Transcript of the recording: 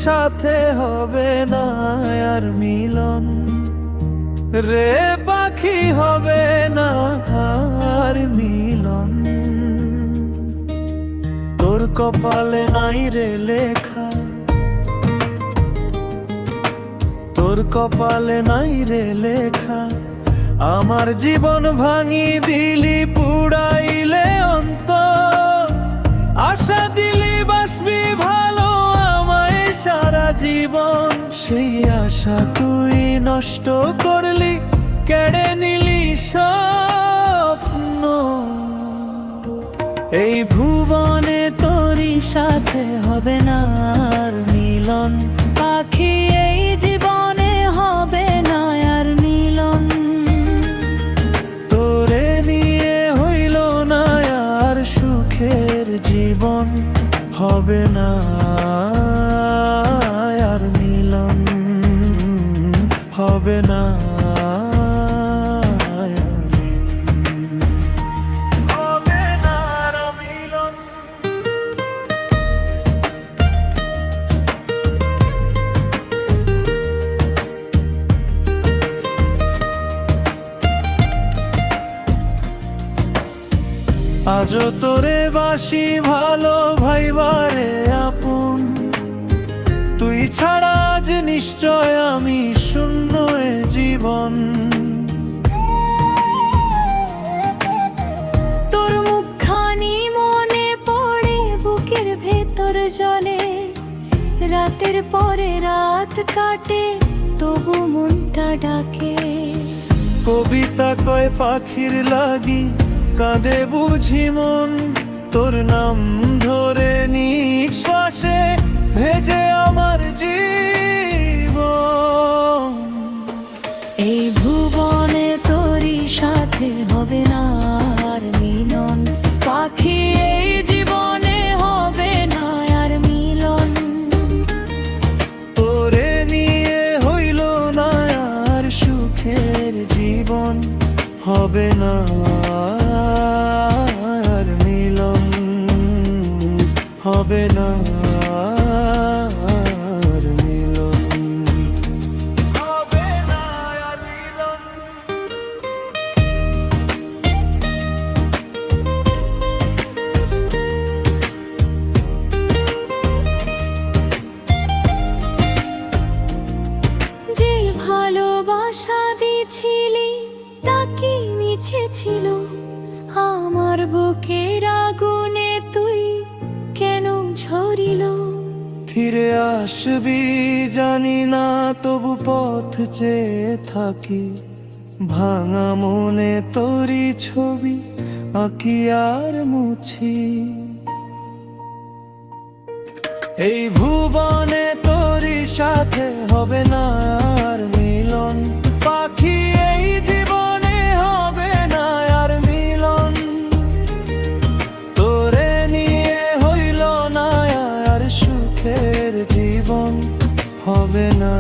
সাথে হবে না আর মিলন, রে পাখি হবে না আর মিলন। তোর কপালে নাই রে লেখা, তোর কপালে নাই রে লেখা, আমার জীবন ভাঙি দিলি পুড়াইলে অন্তর। আশা দিলি বাসবি ভালো আমায় সারা জীবন, সেই আশা তুই নষ্ট করলি, কেড়ে নিলি স্বপ্ন। এই ভুবনে তোরই সাথে হবে না আর মিলন, পাখি এই জীবনে হবে না আর মিলন। তোরে নিয়ে হইল না আর সুখের জীবন, হবে না আর মিলন, হবে না। আজও তোরে বাসি ভালো ভাইবারে আপন, তুই ছাড়া আজ নিশ্চয় আমি শূন্য এ জীবন। তোর মুখখানি মনে পড়ে বুকের ভেতর জলে, রাতের পরে রাত কাটে তবু মনটা ডাকে। কবিতা কয় পাখির লাগি কাঁদে বুঝি মন, তোর নাম ধরে নিঃশ্বাসে ভেজে আমার জীবন। এই ভুবনে তোরই সাথে হবে না আর মিলন, পাখি এই জীবনে হবে না আর মিলন। তোরে নিয়ে হইল না আর সুখের জীবন, হবে না আর মিলন, হবে না আর মিলন, হবে না আর মিলন। যে ভালোবাসা দিছিলি তা কি মিছে ছিল, আমার বুকের আগুনে তুই কেন ঝরিল। ফিরে আসবি জানি না তবু পথ চেয়ে থাকি, ভাঙা মনে তোরি ছবি আঁকি আর মুছি। এই ভুবনে তোরি সাথে হবে না আর মিলন, পাখি এই জীবনে হবে না আর মিলন। তোরে নিয়ে হইল না আর সুখের জীবন, হবে না।